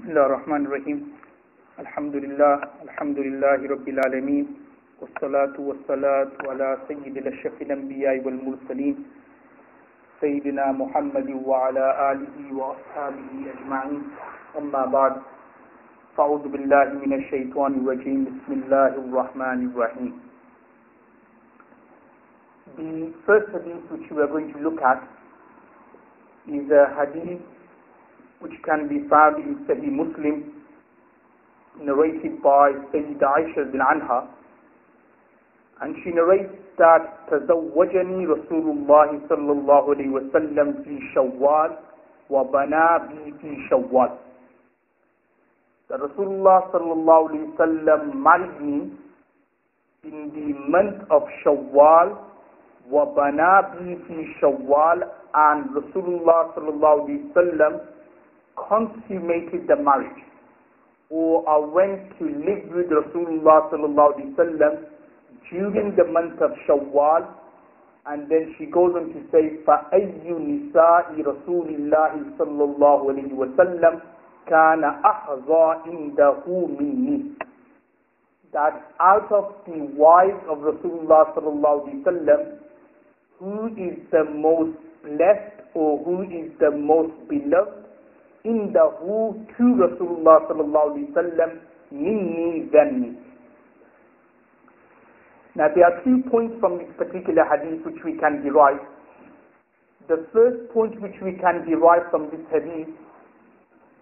بسم الله الرحمن الرحيم الحمد لله رب العالمين والصلاة والسلام على سيد الأشرف الأنبياء والمرسلين سيدنا محمد وعلى آله وأصحابه أجمعين أما بعد فأعوذ بالله من الشيطان الرجيم بسم الله الرحمن الرحيم. The first hadith which we are going to look at is a hadith which can be found in Sahih Muslim, narrated by Sayyidah Aisha bin Anha, and she narrates that تزوجني رسول الله صلى الله عليه وسلم في شوال وبنى بي في شوال. That Rasulullah صلى الله عليه وسلم married me in the month of Shawwal, وبنى بي في شوال, and Rasulullah صلى الله عليه وسلم consummated the marriage, or I went to live with Rasulullah sallallahu alaihi wasallam during the month of Shawwal. And then she goes on to say, فَأَيُّ نِسَاءِ رَسُولِ اللَّهِ صَلَّى اللَّهُ عَلَيْهِ وَسَلَّمْ كَانَ أَحْظَى عِنْدَهُ مِنِّي. That out of the wives of Rasulullah sallallahu alaihi wasallam, who is the most blessed or who is the most beloved in the who to Rasulullah sallallahu alaihi wasallam minni than me. Now there are 2 points from this particular hadith which we can derive. The first point which we can derive from this hadith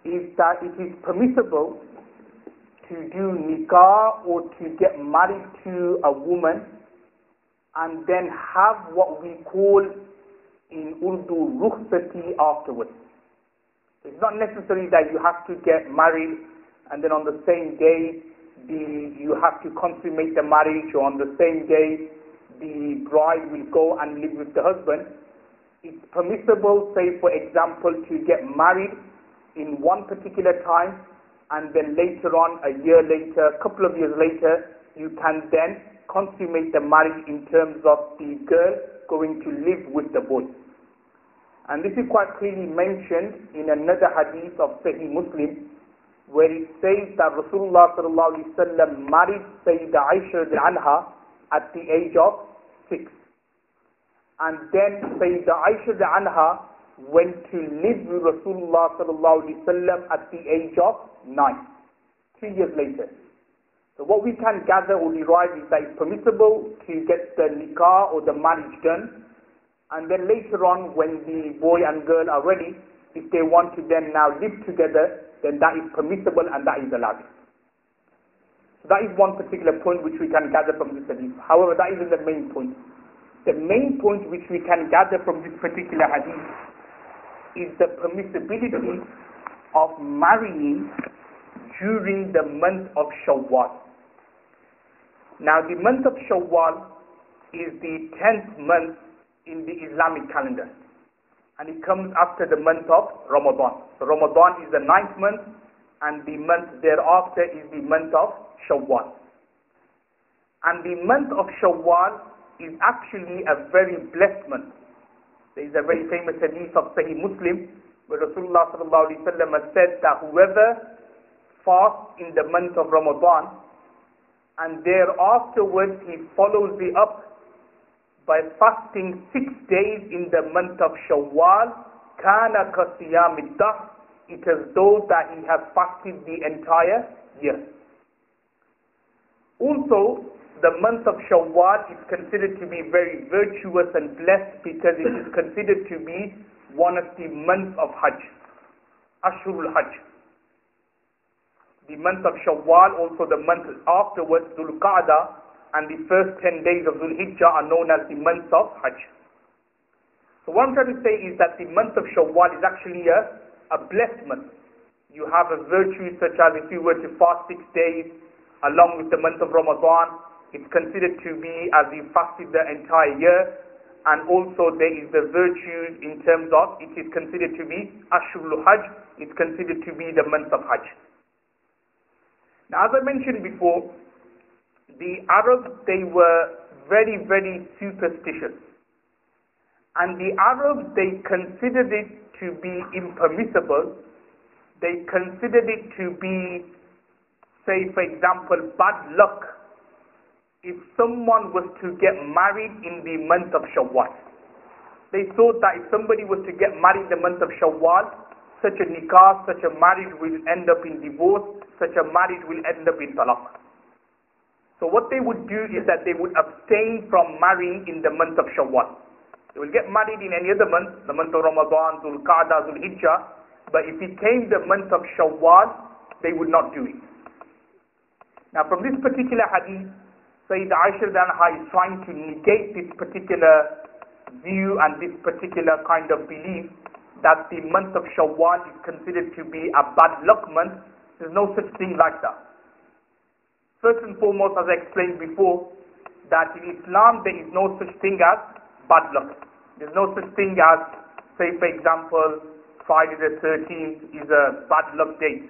is that it is permissible to do nikah or to get married to a woman and then have what we call in Urdu rukhsati afterwards. It's not necessary that you have to get married and then on the same day you have to consummate the marriage, or on the same day the bride will go and live with the husband. It's permissible, say for example, to get married in one particular time and then later on, a year later, a couple of years later, you can then consummate the marriage in terms of the girl going to live with the boy. And this is quite clearly mentioned in another hadith of Sahih Muslim, where it says that Rasulullah sallallahu alaihi wasallam married Sayyidah Aisha bin Anha at the age of 6. And then Sayyidah Aisha bin Anha went to live with Rasulullah sallallahu alaihi wasallam at the age of 9, 3 years later. So what we can gather or derive is that it's permissible to get the nikah or the marriage done. And then later on, when the boy and girl are ready, if they want to then now live together, then that is permissible and that is allowed. So that is one particular point which we can gather from this hadith. However, that isn't the main point. The main point which we can gather from this particular hadith is the permissibility of marrying during the month of Shawwal. Now, the month of Shawwal is the 10th month in the Islamic calendar, and it comes after the month of Ramadan. So Ramadan is the 9th month, and the month thereafter is the month of Shawwal. And the month of Shawwal is actually a very blessed month. There is a very famous hadith of Sahih Muslim where Rasulullah sallallahu alaihi wasallam has said that whoever fasts in the month of Ramadan and thereafterwards he follows it up by fasting 6 days in the month of Shawwal, kana kasiyamid dahr, it is though that he has fasted the entire year. Also, the month of Shawwal is considered to be very virtuous and blessed because it is considered to be one of the months of Hajj, Ashurul Hajj. The month of Shawwal, also the month afterwards, Dhul Qa'dah, and the first 10 days of Dhul Hijjah are known as the months of Hajj. So what I'm trying to say is that the month of Shawwal is actually a blessed month. You have a virtue such as if you were to fast 6 days along with the month of Ramadan, it's considered to be as you fasted the entire year. And also there is the virtues in terms of it is considered to be Ashurul Hajj, it's considered to be the month of Hajj. Now, as I mentioned before, the Arabs, they were very, very superstitious. And the Arabs, they considered it to be impermissible they considered it to be, say for example, bad luck if someone was to get married in the month of Shawwal. They thought that if somebody was to get married in the month of Shawwal, such a nikah, such a marriage will end up in divorce, such a marriage will end up in talaq. So what they would do is that they would abstain from marrying in the month of Shawwal. They will get married in any other month, the month of Ramadan, Dhul Qa'dah, Dhul Hijjah, but if it came the month of Shawwal, they would not do it. Now from this particular hadith, Sayyidah Aisha is trying to negate this particular view and this particular kind of belief that the month of Shawwal is considered to be a bad luck month. There's no such thing like that. First and foremost, as I explained before, that in Islam there is no such thing as bad luck. There's no such thing as, say for example, Friday the 13th is a bad luck date,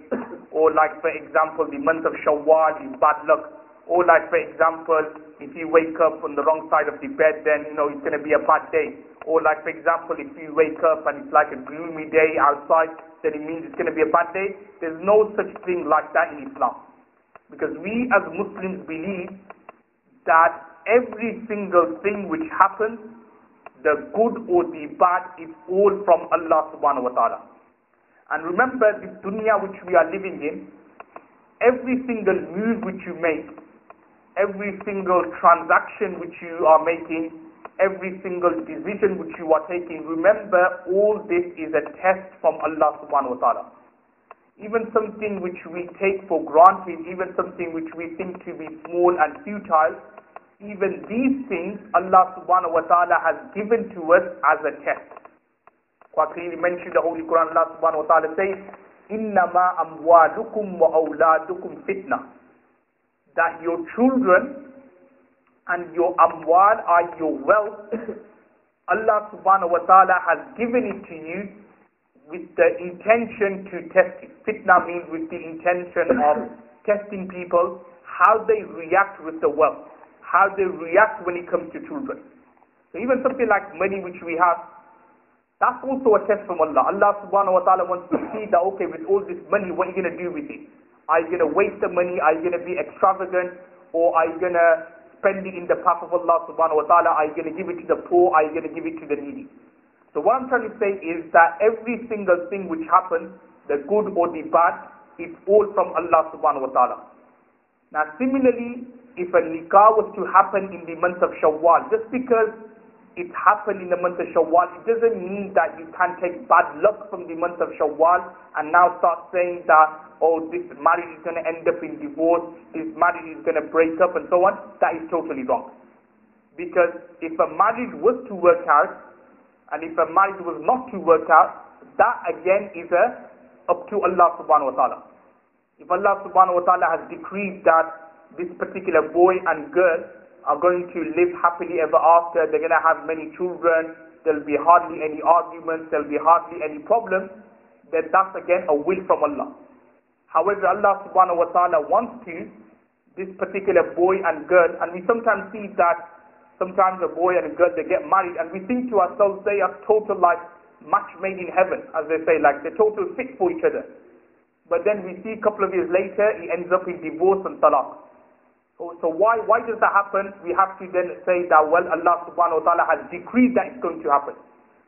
or like for example the month of Shawwal is bad luck, or like for example if you wake up on the wrong side of the bed, then it's going to be a bad day, or like for example if you wake up and it's like a gloomy day outside, then it means it's going to be a bad day. There's no such thing like that in Islam, because we as Muslims believe that every single thing which happens, the good or the bad, is all from Allah subhanahu wa ta'ala. And remember, this dunya which we are living in, every single move which you make, every single transaction which you are making, every single decision which you are taking, remember, all this is a test from Allah subhanahu wa ta'ala. Even something which we take for granted, even something which we think to be small and futile, even these things Allah subhanahu wa ta'ala has given to us as a test. Quite clearly mentioned the Holy Quran, Allah subhanahu wa ta'ala says, إِنَّمَا أَمْوَالُكُمْ وَأَوْلَادُكُمْ فِتْنَةً, that your children and your amwal are your wealth. Allah subhanahu wa ta'ala has given it to you with the intention to test it. Fitna means with the intention of testing people, how they react with the wealth, how they react when it comes to children. So even something like money which we have, that's also a test from Allah. Allah subhanahu wa ta'ala wants to see that, okay, with all this money, what are you going to do with it? Are you going to waste the money? Are you going to be extravagant? Or are you going to spend it in the path of Allah subhanahu wa ta'ala? Are you going to give it to the poor? Are you going to give it to the needy? So what I'm trying to say is that every single thing which happens, the good or the bad, is all from Allah subhanahu wa ta'ala. Now similarly, if a nikah was to happen in the month of Shawwal, just because it happened in the month of Shawwal, it doesn't mean that you can take bad luck from the month of Shawwal and now start saying that, oh, this marriage is going to end up in divorce, this marriage is going to break up and so on. That is totally wrong. Because if a marriage was to work out, and if a marriage was not to work out, that again is up to Allah subhanahu wa ta'ala. If Allah subhanahu wa ta'ala has decreed that this particular boy and girl are going to live happily ever after, they're going to have many children, there'll be hardly any arguments, there'll be hardly any problems, then that's again a will from Allah. However, Allah subhanahu wa ta'ala wants to, this particular boy and girl, and we sometimes see that sometimes a boy and a girl, they get married and we think to ourselves they are total like match made in heaven, as they say, like they're total fit for each other. But then we see a couple of years later, he ends up in divorce and talaq. So why does that happen? We have to then say that, well, Allah subhanahu wa ta'ala has decreed that it's going to happen.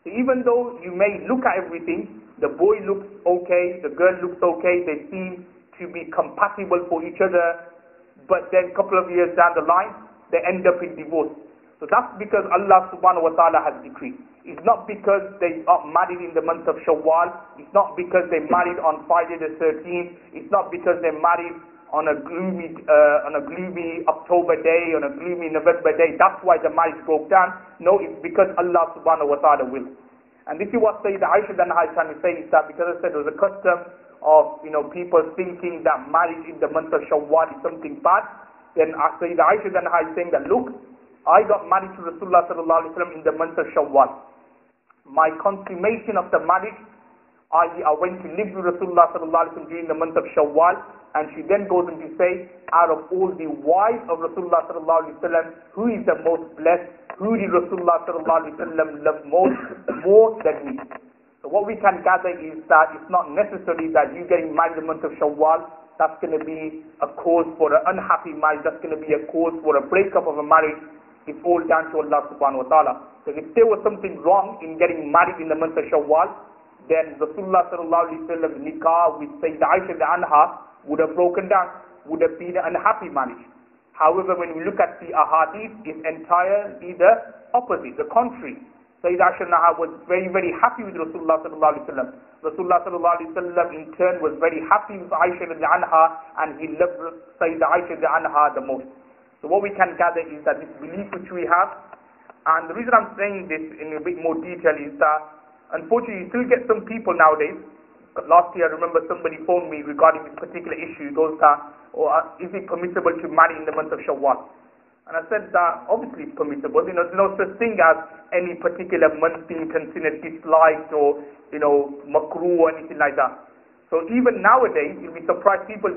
So even though you may look at everything, the boy looks okay, the girl looks okay, they seem to be compatible for each other, but then a couple of years down the line, they end up in divorce. So that's because Allah subhanahu wa ta'ala has decreed. It's not because they are married in the month of Shawwal, it's not because they married on Friday the 13th, it's not because they married on a gloomy October day, on a gloomy November day, that's why the marriage broke down. No, it's because Allah subhanahu wa ta'ala will. And this is what Sayyidah Aisha is trying to say, is that because I said there was a custom of people thinking that marriage in the month of Shawwal is something bad, then Sayyidah Aisha is saying that, look, I got married to Rasulullah sallallahu alaihi wasallam in the month of Shawwal. My consummation of the marriage, i.e. I went to live with Rasulullah sallallahu alaihi wasallam during the month of Shawwal, and she then goes on to say, out of all the wives of Rasulullah sallallahu alaihi wasallam, who is the most blessed? Who did Rasulullah sallallahu alaihi wasallam love more than me? So So what we can gather is that it's not necessary that you getting married in the month of Shawwal, that's going to be a cause for an unhappy marriage, that's going to be a cause for a breakup of a marriage. It's all down to Allah subhanahu wa ta'ala. So if there was something wrong in getting married in the month of Shawwal, then Rasulullah sallallahu alaihi wasallam nikah with Sayyidah Aisha anha would have broken down, would have been an unhappy marriage. However, when we look at the ahadith, it's entirely the opposite, the contrary. Sayyidah Aisha anha was very, very happy with Rasulullah sallallahu alaihi wasallam. Rasulullah sallallahu alaihi wasallam in turn was very happy with Aisha anha, and he loved Sayyidah Aisha anha the most. So what we can gather is that this belief which we have, and the reason I'm saying this in a bit more detail is that unfortunately you still get some people nowadays. Last year I remember somebody phoned me regarding this particular issue. Those that, is it permissible to marry in the month of Shawwal? And I said that obviously it's permissible. There's no such thing as any particular month being considered disliked or makruh or anything like that. So even nowadays, you'll be surprised people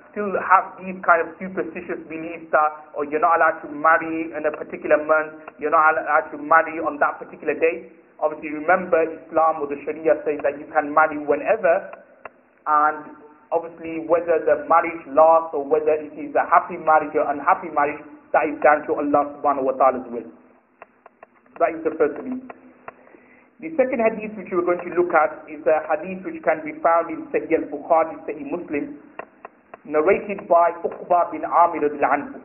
still have these kind of superstitious beliefs that you're not allowed to marry in a particular month, you're not allowed to marry on that particular day. Obviously remember, Islam or the Sharia says that you can marry whenever, and obviously whether the marriage lasts or whether it is a happy marriage or unhappy marriage, that is down to Allah subhanahu wa ta'ala's will. That is the first hadith. The second hadith which we're going to look at is a hadith which can be found in Sahih al-Bukhari, Sahih Muslim, narrated by Uqba bin Amir al-Anfu.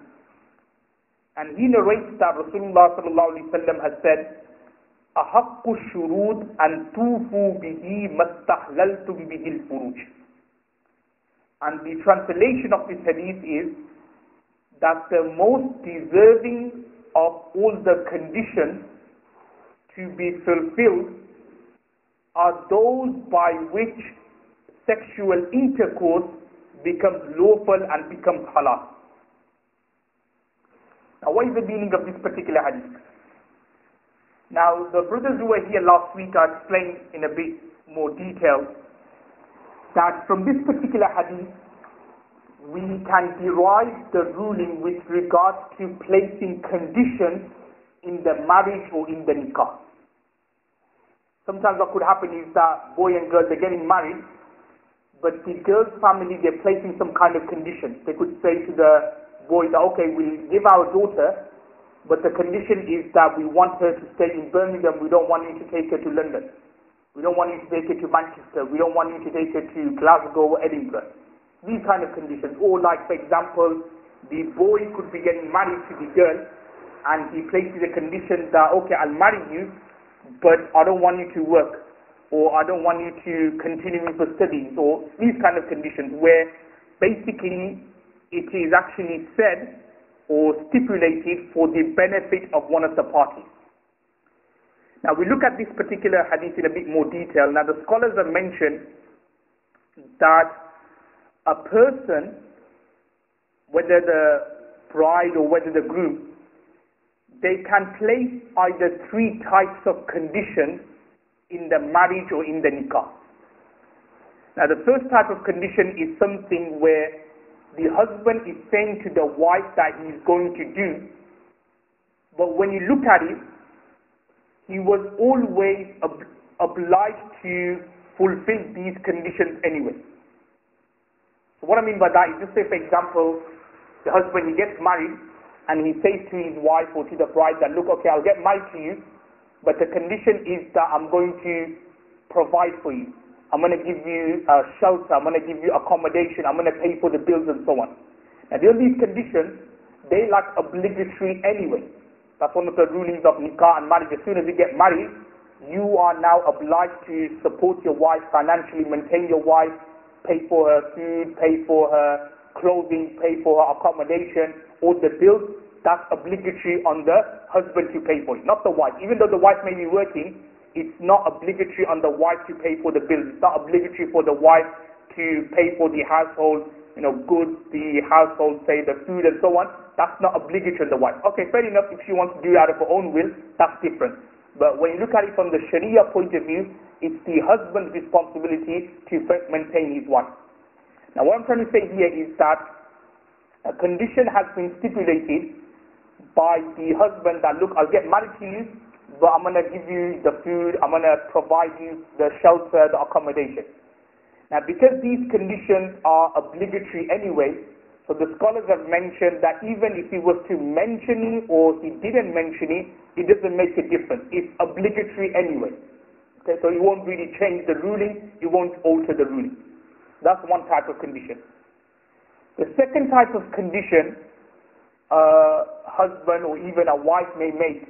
And he narrates that Rasulullah sallallahu alaihi wasallam has said, أَحَقُّ الشُّرُوطِ أَن تُوفُوا بِهِ مَسْتَحْلَلْتُمْ بِهِ الْفُرُوجِ. And the translation of this hadith is that the most deserving of all the conditions to be fulfilled are those by which sexual intercourse becomes lawful and becomes halal. Now what is the meaning of this particular hadith? Now the brothers who were here last week are explained in a bit more detail that from this particular hadith we can derive the ruling with regards to placing conditions in the marriage or in the nikah. Sometimes what could happen is that boy and girl, they're getting married, but the girl's family, they're placing some kind of conditions. They could say to the boy that, okay, we'll give our daughter, but the condition is that we want her to stay in Birmingham. We don't want you to take her to London. We don't want you to take her to Manchester. We don't want you to take her to Glasgow or Edinburgh. These kind of conditions. Or like, for example, the boy could be getting married to the girl, and he places a condition that, okay, I'll marry you, but I don't want you to work, or I don't want you to continue with your studies, or these kind of conditions where basically it is actually said or stipulated for the benefit of one of the parties. Now we look at this particular hadith in a bit more detail. Now the scholars have mentioned that a person, whether the bride or whether the groom, they can place either three types of conditions in the marriage or in the nikah. Now the first type of condition is something where the husband is saying to the wife that he is going to do, but when you look at it, he was always obliged to fulfill these conditions anyway. So what I mean by that is, just say for example, the husband, he gets married, and he says to his wife or to the bride that, look, okay, I'll get married to you, but the condition is that I'm going to provide for you. I'm going to give you shelter, I'm going to give you accommodation, I'm going to pay for the bills and so on. Now, all these conditions, they like obligatory anyway. That's one of the rulings of nikah and marriage. As soon as you get married, you are now obliged to support your wife financially, maintain your wife, pay for her food, pay for her clothing, pay for her accommodation, all the bills. That's obligatory on the husband to pay for it, not the wife. Even though the wife may be working, it's not obligatory on the wife to pay for the bills. It's not obligatory for the wife to pay for the household, goods, the household, say the food and so on. That's not obligatory on the wife. Okay, fair enough, if she wants to do it out of her own will, that's different. But when you look at it from the Sharia point of view, it's the husband's responsibility to maintain his wife. Now what I'm trying to say here is that a condition has been stipulated by the husband that, look, I'll get married to you, but I'm going to give you the food, I'm going to provide you the shelter, the accommodation. Now, because these conditions are obligatory anyway, so the scholars have mentioned that even if he was to mention it or he didn't mention it, it doesn't make a difference. It's obligatory anyway. Okay, so it won't really change the ruling, it won't alter the ruling. That's one type of condition. The second type of condition a husband or even a wife may make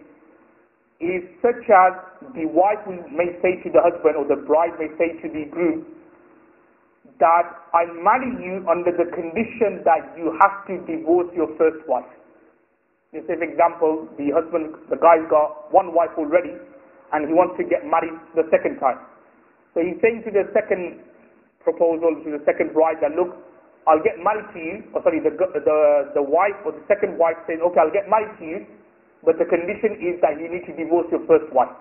is such as the wife may say to the husband or the bride may say to the groom that I marry you under the condition that you have to divorce your first wife. Let's say, for example, the guy's got one wife already and he wants to get married the second time. So he's saying to the second proposal, to the second bride that, look, I'll get married to you, or sorry, the wife or the second wife says, okay, I'll get married to you, but the condition is that you need to divorce your first wife.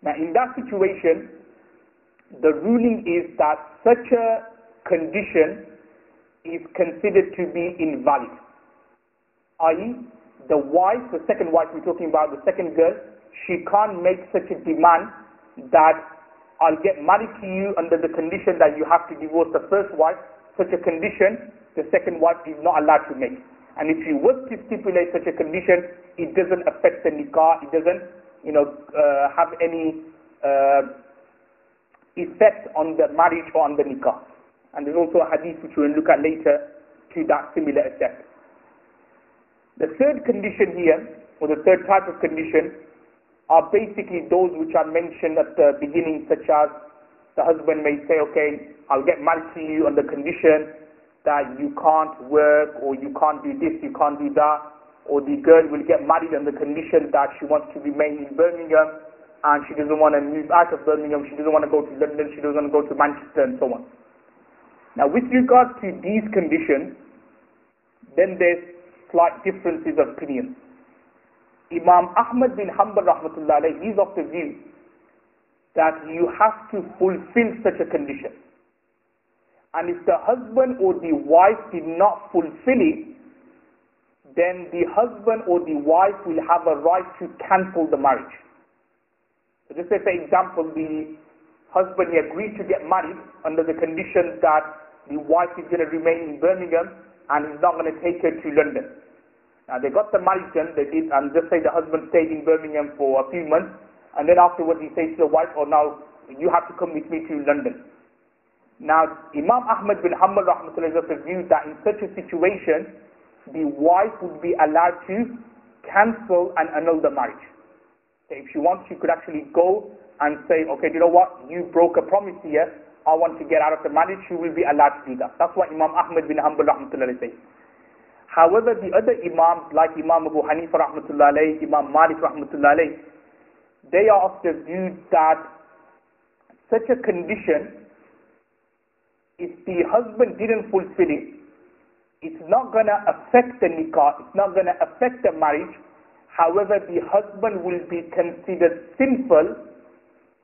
Now, in that situation, the ruling is that such a condition is considered to be invalid. I.e., the wife, the second wife we're talking about, the second girl, she can't make such a demand that I'll get married to you under the condition that you have to divorce the first wife. Such a condition, the second wife is not allowed to make. And if she was to stipulate such a condition, it doesn't affect the nikah, it doesn't, have any effect on the marriage or on the nikah. And there's also a hadith which we'll look at later to that similar effect. The third condition here, or the third type of condition, are basically those which are mentioned at the beginning, such as the husband may say, okay, I'll get married to you on the condition that you can't work, or you can't do this, you can't do that, or the girl will get married on the condition that she wants to remain in Birmingham and she doesn't want to move out of Birmingham, she doesn't want to go to London, she doesn't want to go to Manchester and so on. Now, with regards to these conditions, then there's slight differences of opinion. Imam Ahmad bin Hanbal rahmatullah alayhi, he's of the view that you have to fulfill such a condition. And if the husband or the wife did not fulfill it, then the husband or the wife will have a right to cancel the marriage. So just say, for example, the husband, he agreed to get married under the condition that the wife is going to remain in Birmingham and he's not going to take her to London. Now they got the marriage done, they did, and just say the husband stayed in Birmingham for a few months, and then afterwards he says to the wife, oh, now you have to come with me to London. Now, Imam Ahmad bin Hanbal rahmatullah is of the view that in such a situation, the wife would be allowed to cancel and annul the marriage. So if she wants, she could actually go and say, okay, you know what, you broke a promise here, I want to get out of the marriage, she will be allowed to do that. That's what Imam Ahmad bin Hanbal rahmatullah says. However, the other Imams, like Imam Abu Hanifa rahmatullah alayhi, Imam Malik rahmatullah alayhi, they are of the view that such a condition, if the husband didn't fulfill it, it's not going to affect the nikah, it's not going to affect the marriage. However, the husband will be considered sinful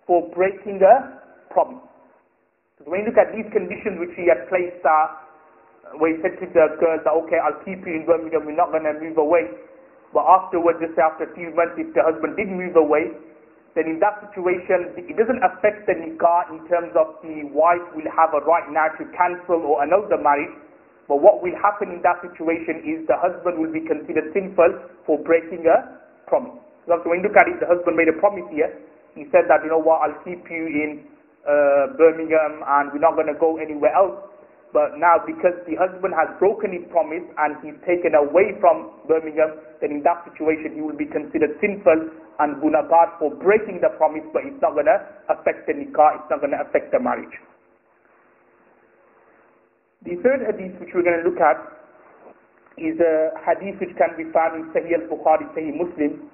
for breaking a promise. So when you look at these conditions which he had placed, where he said to the girl that, okay, I'll keep you in Birmingham, we're not going to move away. But afterwards, just after a few months, if the husband did move away, then in that situation, it doesn't affect the nikah in terms of the wife will have a right now to cancel or annul the marriage. But what will happen in that situation is the husband will be considered sinful for breaking a promise. So when you look at it, the husband made a promise here. He said that, you know what, I'll keep you in Birmingham and we're not going to go anywhere else. But now because the husband has broken his promise and he's taken away from Birmingham, then in that situation he will be considered sinful and gunagar for breaking the promise, but it's not going to affect the nikah, it's not going to affect the marriage. The third hadith which we're going to look at is a hadith which can be found in Sahih al-Bukhari, Sahih Muslim,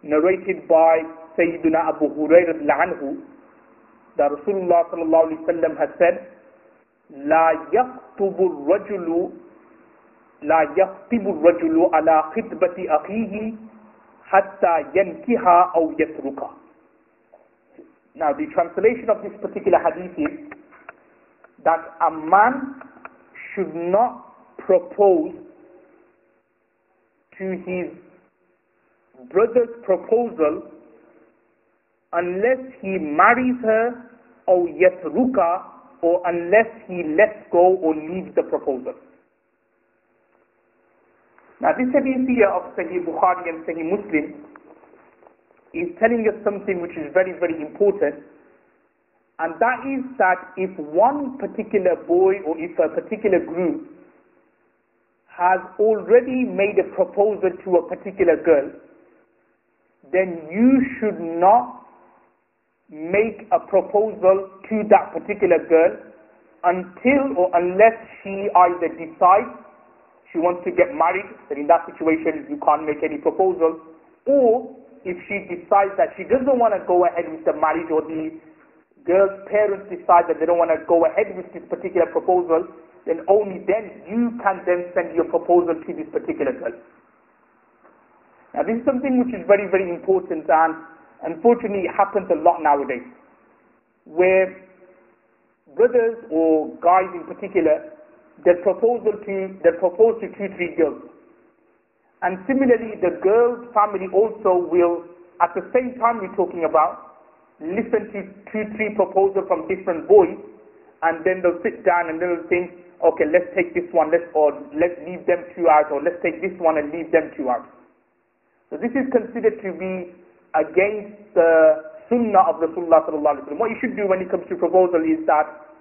narrated by Sayyiduna Abu Hurairah anhu, that Rasulullah sallallahu alaihi wasallam has said, لا يخطب الرجل على خطبة أخيه حتى ينكح أو يتركه. Now the translation of this particular hadith is that a man should not propose to his brother's proposal unless he marries her or yatruka, or unless he lets go or leaves the proposal. Now this hadith here of Sahih Bukhari and Sahih Muslim is telling us something which is very, very important, and that is that if one particular boy or if a particular group has already made a proposal to a particular girl, then you should not make a proposal to that particular girl until or unless she either decides she wants to get married, then in that situation you can't make any proposal, or if she decides that she doesn't want to go ahead with the marriage, or the girl's parents decide that they don't want to go ahead with this particular proposal, then only then you can then send your proposal to this particular girl. Now this is something which is very, very important, and unfortunately it happens a lot nowadays, where brothers or guys in particular, they propose to 2-3 girls. And similarly, the girl's family also will, at the same time we're talking about, listen to 2-3 proposals from different boys, and then they'll sit down and they'll think, okay, let's take this one, let's leave them 2 out, or let's take this one and leave them 2 out. So this is considered to be against the sunnah of Rasulullah sallallahu alaihi wasallam. What you should do when it comes to proposal is that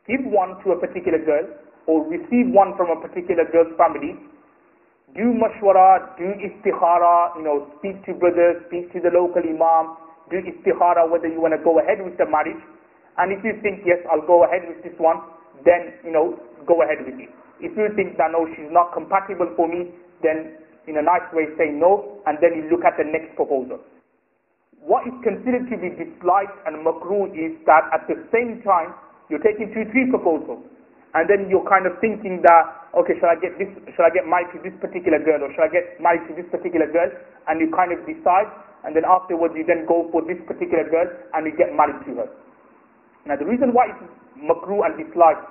give one to a particular girl, or receive one from a particular girl's family, do mashwara, do istikhara, speak to brothers, speak to the local imam, do istikhara whether you want to go ahead with the marriage, and if you think, yes, I'll go ahead with this one, then, go ahead with it. If you think that, no, she's not compatible for me, then in a nice way say no, and then you look at the next proposal. What is considered to be disliked and makruh is that at the same time, you're taking 2-3 proposals, and then you're kind of thinking that, okay, shall I get married to this particular girl, or shall I get married to this particular girl, and you kind of decide, and then afterwards you then go for this particular girl, and you get married to her. Now the reason why it's makruh and disliked,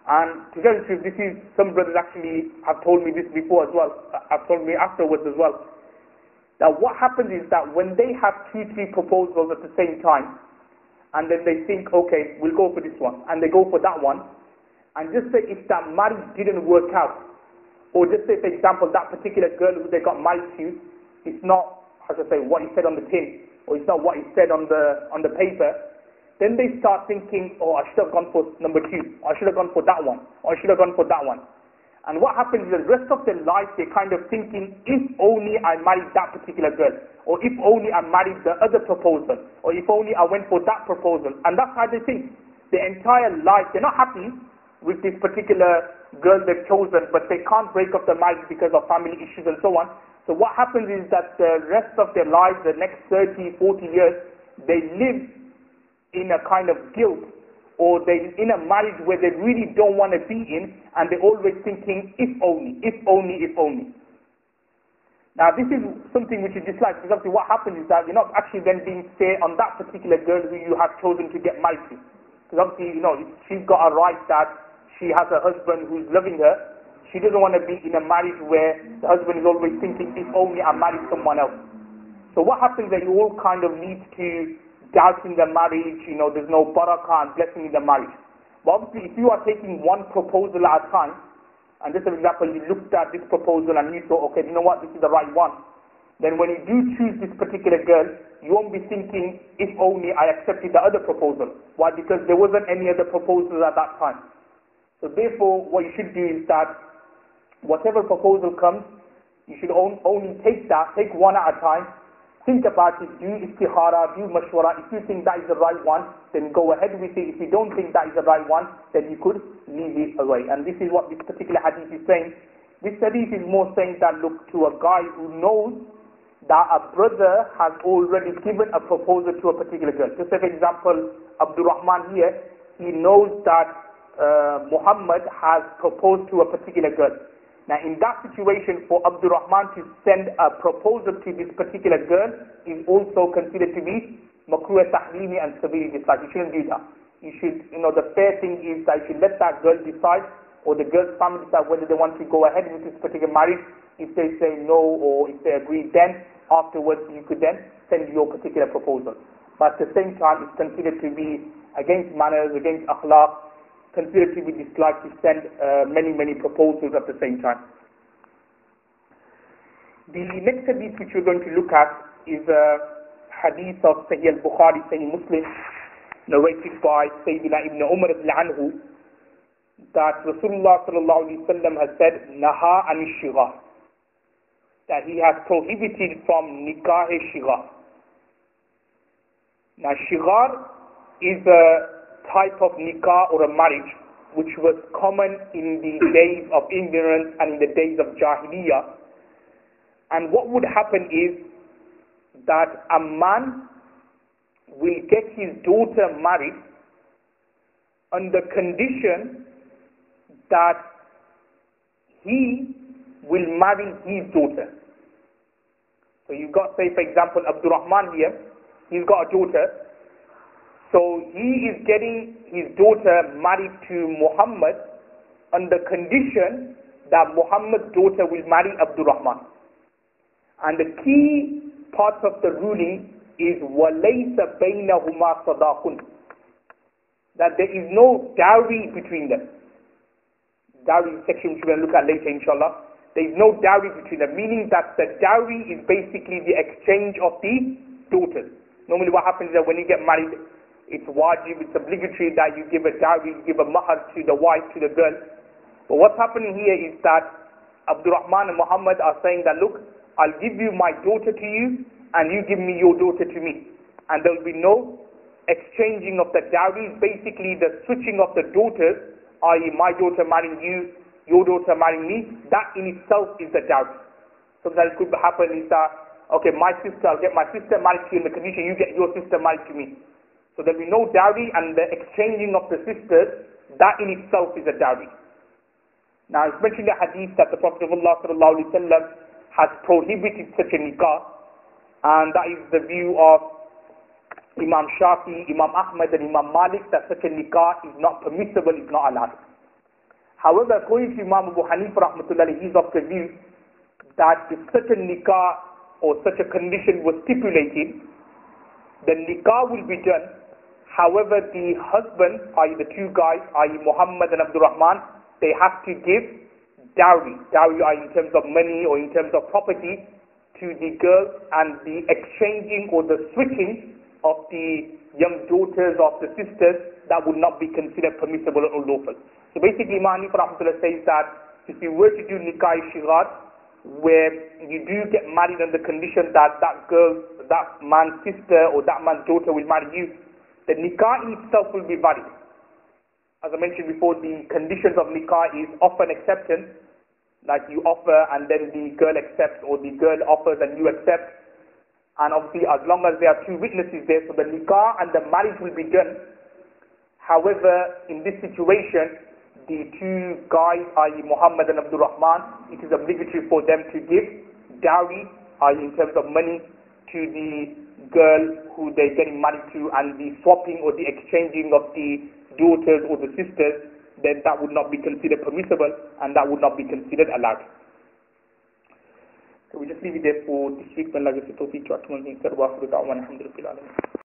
and to tell the truth, this is, some brothers actually have told me this before as well, have told me afterwards as well, that what happens is that when they have 2-3 proposals at the same time, and then they think, okay, we'll go for this one, and they go for that one, and just say if that marriage didn't work out, or just say, for example, that particular girl who they got married to, it's not, how should I say, what he said on the tin, or it's not what he said on the paper, then they start thinking, oh, I should have gone for number 2, or I should have gone for that one, or I should have gone for that one. And what happens is the rest of their life, they're kind of thinking, if only I married that particular girl, or if only I married the other proposal, or if only I went for that proposal. And that's how they think. Their entire life, they're not happy with this particular girl they've chosen, but they can't break up the marriage because of family issues and so on. So what happens is that the rest of their lives, the next 30, 40 years, they live in a kind of guilt, or they're in a marriage where they really don't want to be in, and they're always thinking, if only, if only, if only. Now this is something which is disliked, because obviously what happens is that you're not actually then being fair on that particular girl who you have chosen to get married to. Because obviously, she's got a right that she has a husband who's loving her. She doesn't want to be in a marriage where the husband is always thinking, if only I married someone else. So what happens is that you all kind of lead to doubt in the marriage, there's no barakah and blessing in the marriage. But obviously if you are taking one proposal at a time, and just for example, you looked at this proposal and you thought, okay, you know what, this is the right one, then when you do choose this particular girl, you won't be thinking, if only I accepted the other proposal. Why? Because there wasn't any other proposal at that time. So therefore, what you should do is that whatever proposal comes, you should only take one at a time, think about it, do istikhara, do mashwara. If you think that is the right one, then go ahead with it. If you don't think that is the right one, then you could leave it away. And this is what this particular hadith is saying. This hadith is more saying that, look, to a guy who knows that a brother has already given a proposal to a particular girl. Just for example, Abdul Rahman here, he knows that Muhammad has proposed to a particular girl. Now in that situation, for Abdul Rahman to send a proposal to this particular girl is also considered to be makruh tahrimi and severely disliked. You shouldn't do that. You should, the fair thing is that you should let that girl decide, or the girl's family decide whether they want to go ahead with this particular marriage, If they say no or if they agree, then afterwards you could then send your particular proposal. But at the same time, it's considered to be against manners, against akhlaq, considered to be disliked to send many proposals at the same time. The next hadith which we're going to look at is a hadith of Sahih al-Bukhari, Sahih Muslim, narrated by Sayyidina Ibn Umar anhu, that Rasulullah sallallahu alaihi wasallam has said, Naha an shighar, that he has prohibited from nikah shighar. Now shighar is a type of nikah or a marriage which was common in the days of ignorance and in the days of Jahiliyyah. And what would happen is that a man will get his daughter married on the condition that he will marry his daughter. So you've got, say for example, Abdurrahman here, he's got a daughter, so he is getting his daughter married to Muhammad on the condition that Muhammad's daughter will marry Abdurrahman. And the key part of the ruling is وَلَيْسَ بَيْنَهُمَا صَدَاقٌ, that there is no dowry between them. Dowry section which we're going to look at later inshallah. There is no dowry between them, meaning that the dowry is basically the exchange of the daughters. Normally what happens is that when you get married, it's wajib, it's obligatory that you give a dowry, you give a mahar to the wife, to the girl. But what's happening here is that Abdurrahman and Muhammad are saying that, look, I'll give you my daughter to you, and you give me your daughter to me. And there will be no exchanging of the dowry. Basically the switching of the daughters, i.e. my daughter marrying you, your daughter marrying me, that in itself is the dowry. Sometimes it could happen is that, okay, my sister, I'll get my sister married to you in the condition you get your sister married to me. So there will be no dowry, and the exchanging of the sisters, that in itself is a dowry. Now it's mentioned in the hadith that the Prophet ﷺ has prohibited such a nikah, and that is the view of Imam Shafi, Imam Ahmad and Imam Malik, that such a nikah is not permissible, is not allowed. However, according to Imam Abu Hanifa rahmatullahi, he is of the view that if such a nikah or such a condition was stipulated, the nikah will be done. However, the husband, i.e. the two guys, i.e. Muhammad and Abdurrahman, they have to give dowry, in terms of money or in terms of property, to the girls, and the exchanging or the switching of the young daughters of the sisters, that would not be considered permissible or lawful. So basically Imam Hanifa rahmatullah says that if you were to do nikah shighar, where you do get married on the condition that that girl, that man's sister or that man's daughter will marry you, the nikah in itself will be valid. As I mentioned before, the conditions of nikah is offer and acceptance, like you offer and then the girl accepts, or the girl offers and you accept. And obviously as long as there are two witnesses there, so the nikah and the marriage will be done. However, in this situation, the two guys, i.e. Muhammad and Abdurrahman, it is obligatory for them to give dowry, i.e. in terms of money, to the girl who they're getting married to, and the swapping or the exchanging of the daughters or the sisters, then that would not be considered permissible, and that would not be considered allowed. So we just leave it there for this week. When Allah gives the tawfiq to our